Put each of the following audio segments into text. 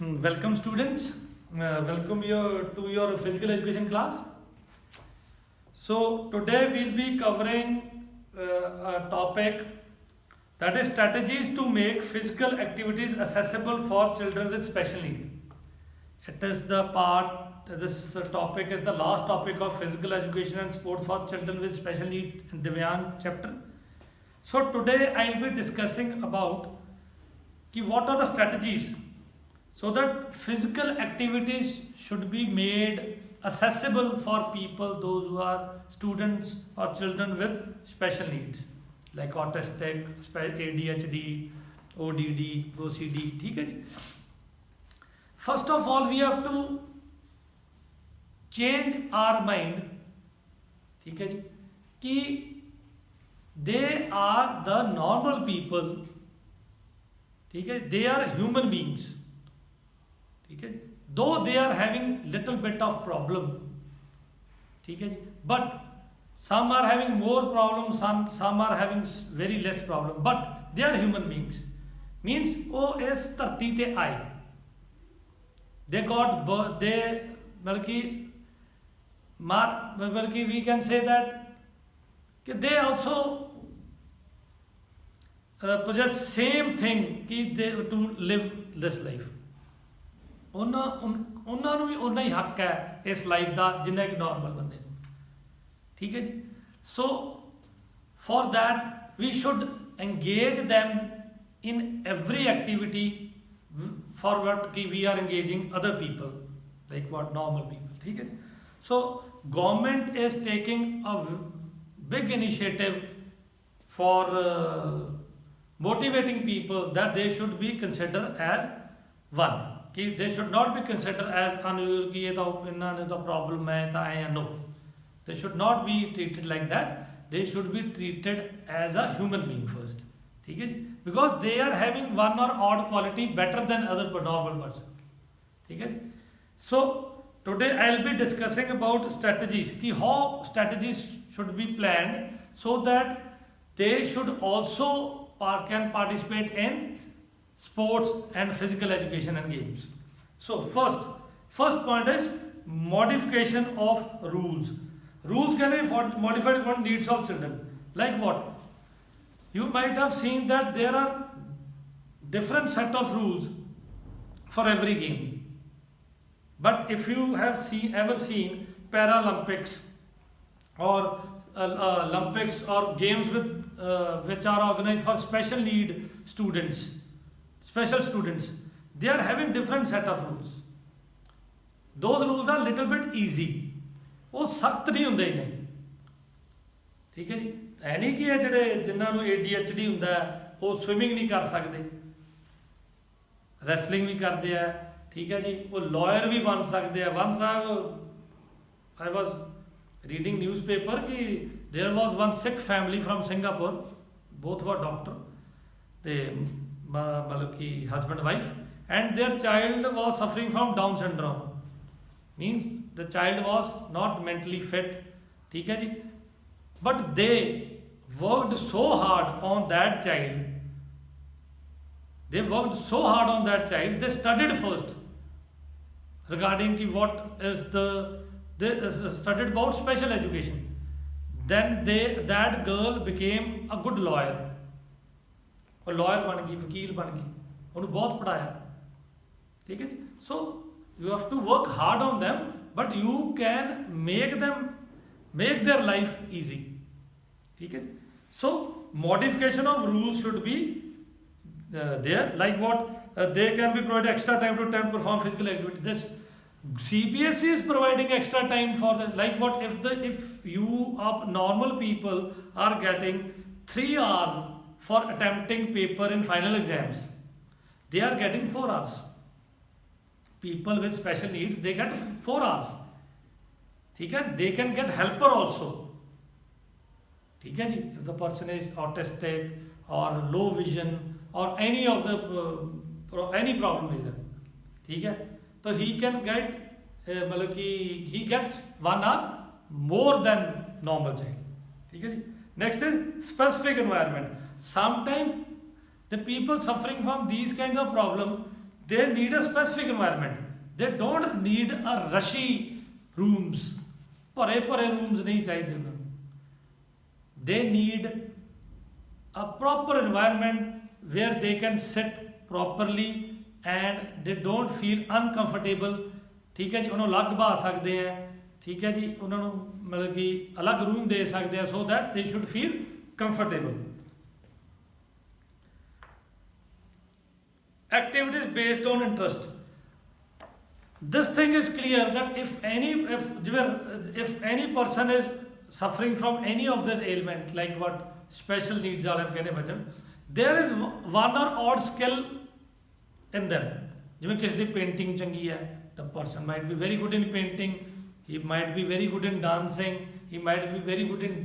Welcome students. Welcome to your physical education class. So today we'll be covering a topic that is strategies to make physical activities accessible for children with special need. It is the part, this topic is the last topic of physical education and sports for children with special need in Divyang chapter. So today I'll be discussing about what are the strategies so that physical activities should be made accessible for people, those who are students or children with special needs like autistic, ADHD, ODD, OCD. ठीक है जी. First of all, we have to change our mind. ठीक है जी, कि they are the normal people. ठीक है, they are human beings. ठीक है, though they are having little bit of problem. ठीक है जी, but some are having more problems, some are having very less problem, but they are human beings. Means वो इस धरती ते आए, they got birth, they बल्कि we can say that they also possess same thing कि they to live this life. ਉਹਨਾਂ ਨੂੰ ਵੀ ਉਨਾ ਹੀ ਹੱਕ ਹੈ ਇਸ ਲਾਈਫ ਦਾ ਜਿੰਨਾ ਕਿ ਨਾਰਮਲ ਬੰਦੇ ਨੂੰ. ਠੀਕ ਹੈ ਜੀ. ਸੋ for that we should engage them in every activity for what we are engaging other people like what normal people. ठीक है. So government is taking a big initiative for motivating people that they should be considered as one. कि they should not be considered as कि ये तो इन्ना ने तो problem है तो आए no, they should not be treated like that. They should be treated as a human being first. ठीक है जी, because they are having one or odd quality better than other normal person. ठीक है जी. So today I will be discussing about strategies कि how strategies should be planned so that they should also can participate in sports and physical education and games. So first point is modification of rules. Rules can be modified according to needs of children. Like what? You might have seen that there are different set of rules for every game. But if you have ever seen Paralympics or Olympics or games which are organized for special need students, special students, they are having different set of rules. Those rules are little bit easy. वो सख्त नहीं ਹੁੰਦੇ ਨੇ. ठीक है जी. है नहीं कि ਜਿਹੜੇ ਜਿਨ੍ਹਾਂ ਨੂੰ ADHD ਹੁੰਦਾ ਉਹ ਸਵਿਮਿੰਗ ਨਹੀਂ ਕਰ ਸਕਦੇ, ਰੈਸਲਿੰਗ ਵੀ ਕਰਦੇ ਆ. ਠੀਕ ਹੈ ਜੀ, ਉਹ ਲਾਇਰ ਵੀ ਬਣ ਸਕਦੇ ਆ. One Sahib I was reading newspaper कि there was one Sikh family from Singapore, both were doctor, they मतलब कि husband wife, and their child was suffering from Down syndrome. Means the child was not mentally fit. ठीक है जी, but they worked so hard on that child. They worked so hard on that child. They studied first regarding कि what is they studied about special education. Then that girl became a good lawyer. और lawyer बन गई, वकील बन गई, उन्होंने बहुत पढ़ाया. ठीक है जी. So you have to work hard on them, but you can make their life easy. ठीक है. So modification of rules should be there. Like what they can be provide extra time to perform physical activity. This CBSE is providing extra time for that. Like what, if you of normal people are getting 3 hours for attempting paper in final exams, they are getting 4 hours. People with special needs, they get 4 hours. ठीक है. They can get helper also. ठीक है जी. If the person is autistic or low vision or any of the any problem is there, ठीक है, तो he can get मतलब कि he gets 1 hour more than normal child. ठीक है जी. Next is specific environment. Sometimes the people suffering from these kinds of problem they need a specific environment. They don't need a rushy rooms. ਭਰੇ rooms नहीं चाहिए उन्हें. They need a proper environment where they can sit properly and they don't feel uncomfortable. ठीक है जी, उन्होंने अलग बहा सकते हैं, ठीक है जी, उन्होंने मतलब कि अलग रूम दे सकते हैं, so that they should feel comfortable. Activities based on interest. This thing is clear that if any person is suffering from any of this ailment, like what special needs are, there is one or odd skill in them. जिਵੇਂ किसी ਦੀ painting ਚੰਗੀ ਹੈ, the person might be very good in painting, he might be very good in dancing, he might be very good in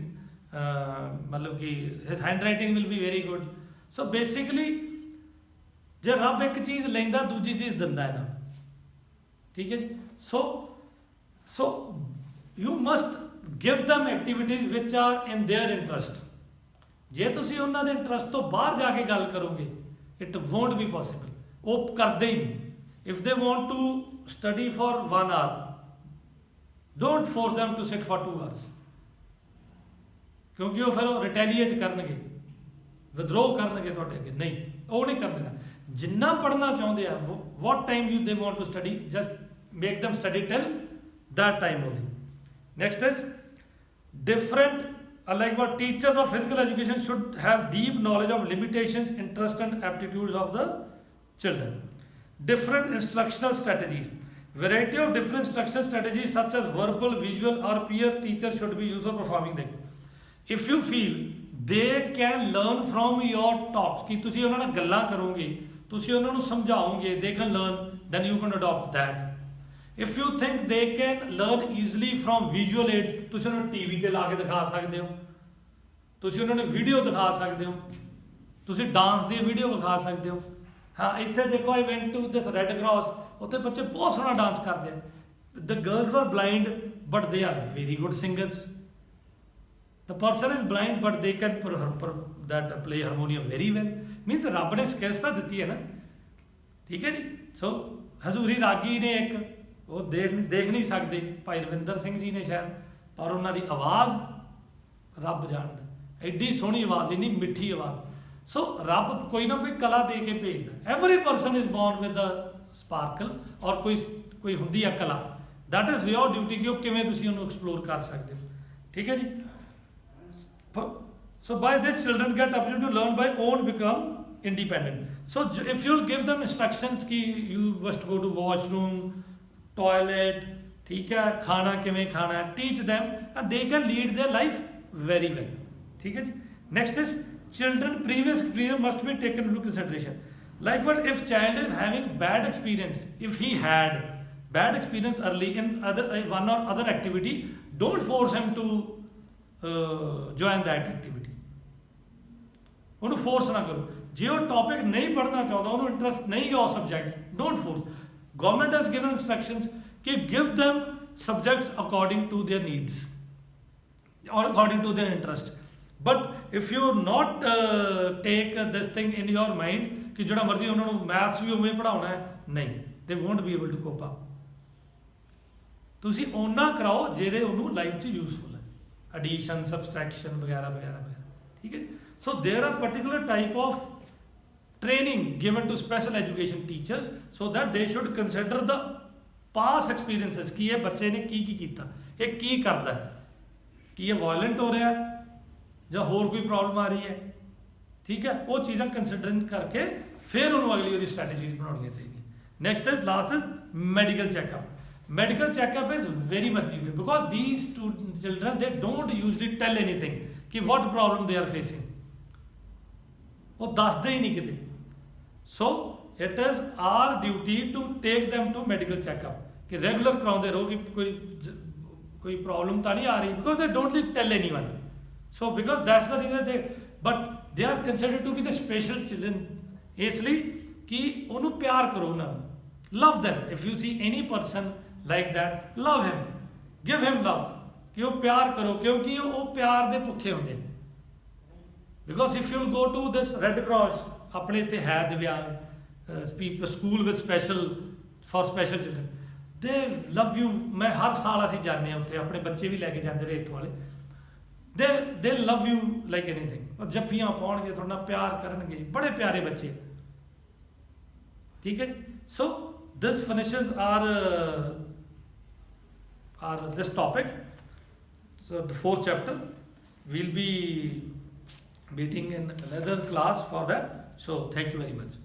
मतलब कि his handwriting will be very good. So basically ਜੇ ਰੱਬ ਇੱਕ ਚੀਜ਼ ਲੈਂਦਾ ਦੂਜੀ ਚੀਜ਼ ਦਿੰਦਾ ਹੈ ਨਾ, ਠੀਕ ਹੈ ਜੀ. So you must give them activities which are in their interest. ਜੇ ਤੁਸੀਂ ਉਹਨਾਂ ਦੇ ਇੰਟਰਸਟ ਤੋਂ ਬਾਹਰ ਜਾ ਕੇ ਗੱਲ ਕਰੋਗੇ, it won't be possible. ਉਹ ਕਰਦੇ ਹੀ ਨਹੀਂ. If they want to study for 1 hour, don't force them to sit for 2 hours. ਕਿਉਂਕਿ ਉਹ ਫਿਰ ਰਿਟੈਲੀਏਟ ਕਰਨਗੇ, ਵਿਦਰੋਹ ਕਰਨਗੇ ਤੁਹਾਡੇ ਅੱਗੇ. ਨਹੀਂ, ਉਹ ਨਹੀਂ ਕਰਨ ਦੇਣਾ. ਜਿੰਨਾ ਪੜ੍ਹਨਾ ਚਾਹੁੰਦੇ ਆ, what time they want to study, just make them study till that time only. Next is different, like what teachers of physical education should have deep knowledge of limitations, interests and aptitudes of the children. Different instructional strategies. Variety of different instructional strategies such as verbal, visual or peer teacher should be used for performing them. If you feel they can learn from your talks, कि ਤੁਸੀਂ ਉਹਨਾਂ ਨਾਲ ਗੱਲਾਂ ਕਰੋਗੇ, ਤੁਸੀਂ ਉਹਨਾਂ ਨੂੰ ਸਮਝਾਓਗੇ, they can learn, then you can adopt that. If you think they can learn easily from visual aids, ਤੁਸੀਂ ਉਹਨਾਂ ਨੂੰ TV ਤੇ ਲਾ ਕੇ ਦਿਖਾ ਸਕਦੇ ਹੋ, ਤੁਸੀਂ ਉਹਨਾਂ ਨੂੰ ਵੀਡੀਓ ਦਿਖਾ ਸਕਦੇ ਹੋ, ਤੁਸੀਂ ਡਾਂਸ ਦੀ ਵੀਡੀਓ ਵਿਖਾ ਸਕਦੇ ਹੋ. ਹਾਂ, ਇੱਥੇ ਦੇਖੋ, I went to this Red Cross, ਉੱਥੇ ਬੱਚੇ ਬਹੁਤ ਸੋਹਣਾ ਡਾਂਸ ਕਰਦੇ ਆ. The girls were blind but they are very good singers. The person is blind but they can play harmonium very well. Means ਰੱਬ ਨੇ ਸਕਿੱਲਸ ਤਾਂ ਦਿੱਤੀ ਹੈ ਨਾ, ਠੀਕ ਹੈ ਜੀ. ਸੋ ਹਜ਼ੂਰੀ ਰਾਗੀ ਨੇ ਇੱਕ, ਉਹ ਦੇਖ ਨਹੀਂ ਸਕਦੇ, ਭਾਈ ਰਵਿੰਦਰ ਸਿੰਘ ਜੀ ਨੇ ਸ਼ਾਇਦ, ਪਰ ਉਹਨਾਂ ਦੀ ਆਵਾਜ਼ ਰੱਬ ਜਾਣਦਾ, ਐਡੀ ਸੋਹਣੀ ਆਵਾਜ਼, ਇੰਨੀ ਮਿੱਠੀ ਆਵਾਜ਼. ਸੋ ਰੱਬ ਕੋਈ ਨਾ ਕੋਈ ਕਲਾ ਦੇ ਕੇ ਭੇਜਦਾ. Every person is born with a sparkle, ਔਰ ਕੋਈ ਹੁੰਦੀ ਆ ਕਲਾ. ਦੈਟ ਇਜ਼ ਯੋਰ ਡਿਊਟੀ ਕਿ ਉਹ ਕਿਵੇਂ ਤੁਸੀਂ ਉਹਨੂੰ ਐਕਸਪਲੋਰ ਕਰ ਸਕਦੇ ਹੋ, ਠੀਕ ਹੈ ਜੀ. So by this children get opportunity to learn by own, become independent. So if you'll give them instructions कि you must go to washroom, toilet, ठीक है, खाना किमें खाना है, teach them and they can lead their life very well, ठीक है जी. Next is children previous experience must be taken into consideration. Like what if child is having bad experience, if he had bad experience early in one or other activity, don't force him to join that activity. ਉਹਨੂੰ force ਨਾ ਕਰੋ. ਜੇ ਉਹ topic ਨਹੀਂ ਪੜ੍ਹਨਾ ਚਾਹੁੰਦਾ, ਉਹਨੂੰ interest ਨਹੀਂ ਹੈ ਉਹ subject, don't force. Government has given instructions ਕਿ give them subjects according to their needs or according to their interest. But if you not take this thing in your mind ਕਿ ਜਿਹੜਾ ਮਰਜ਼ੀ ਉਹਨਾਂ ਨੂੰ ਮੈਥਸ ਵੀ ਉਵੇਂ ਪੜ੍ਹਾਉਣਾ ਹੈ, ਨਹੀਂ, they won't be able to cope up. ਤੁਸੀਂ ਓਨਾ ਕਰਾਓ ਜਿਹਦੇ ਉਹਨੂੰ ਲਾਈਫ 'ਚ ਯੂਜ਼ਫੁਲ ਹੈ, ਐਡੀਸ਼ਨ, ਸਬਸਟ੍ਰੈਕਸ਼ਨ ਵਗੈਰਾ ਵਗੈਰਾ ਵਗੈਰਾ, ਠੀਕ ਹੈ. So there are particular type of training given to special education teachers so that they should consider the past experiences कि ये बच्चे ने की कीता, ये की करता है, कि ये violent हो रहा है ਜਾਂ ਹੋਰ ਕੋਈ ਪ੍ਰੋਬਲਮ ਆ ਰਹੀ ਹੈ, ਠੀਕ ਹੈ. ਉਹ ਚੀਜ਼ਾਂ ਕੰਸੀਡਰ ਕਰਕੇ ਫਿਰ ਉਹਨੂੰ ਅਗਲੀ ਉਹਦੀ ਸਟ੍ਰੈਟਜੀਜ਼ ਬਣਾਉਣੀਆਂ ਚਾਹੀਦੀਆਂ. Next is last is medical checkup. Medical checkup is very much needed because these children, they don't usually tell anything कि what problem they are facing. वो ਦੱਸਦੇ ਹੀ ਨਹੀਂ ਕਿਤੇ. So it is our duty to take them to medical checkup कि regular कराਉਂਦੇ ਰਹੋ कि कोई problem ਤਾਂ ਨਹੀਂ ਆ ਰਹੀ, because they don't tell anyone. So because that's the reason but they are considered to be the special children. ਇਸ ਲਈ कि ਉਹਨੂੰ ਪਿਆਰ ਕਰੋ ਉਹਨਾਂ ਨੂੰ, love them. If you see any person like that, love him, give him love, कि वो प्यार करो, क्योंकि वो प्यार दे भुखे होंगे. Because if you go to this Red Cross, अपने इत्थे है दिव्यांग, school with special for special children, ਦੇ ਲਵ ਯੂ। ਮੈਂ ਹਰ ਸਾਲ ਅਸੀਂ ਜਾਂਦੇ ਹਾਂ ਉੱਥੇ, ਆਪਣੇ ਬੱਚੇ ਵੀ ਲੈ ਕੇ ਜਾਂਦੇ ਰਹੇ ਇੱਥੋਂ ਵਾਲੇ। ਦੇ ਲਵ ਯੂ ਲਾਈਕ ਐਨੀਥਿੰਗ। ਉਹ ਜੱਫੀਆਂ ਪਾਉਣਗੇ, ਤੁਹਾਡੇ ਨਾਲ ਪਿਆਰ ਕਰਨਗੇ, ਬੜੇ ਪਿਆਰੇ ਬੱਚੇ। ਠੀਕ ਹੈ ਜੀ। So this finishes our this topic. So the fourth chapter, we'll be meeting in another class for that. So thank you very much.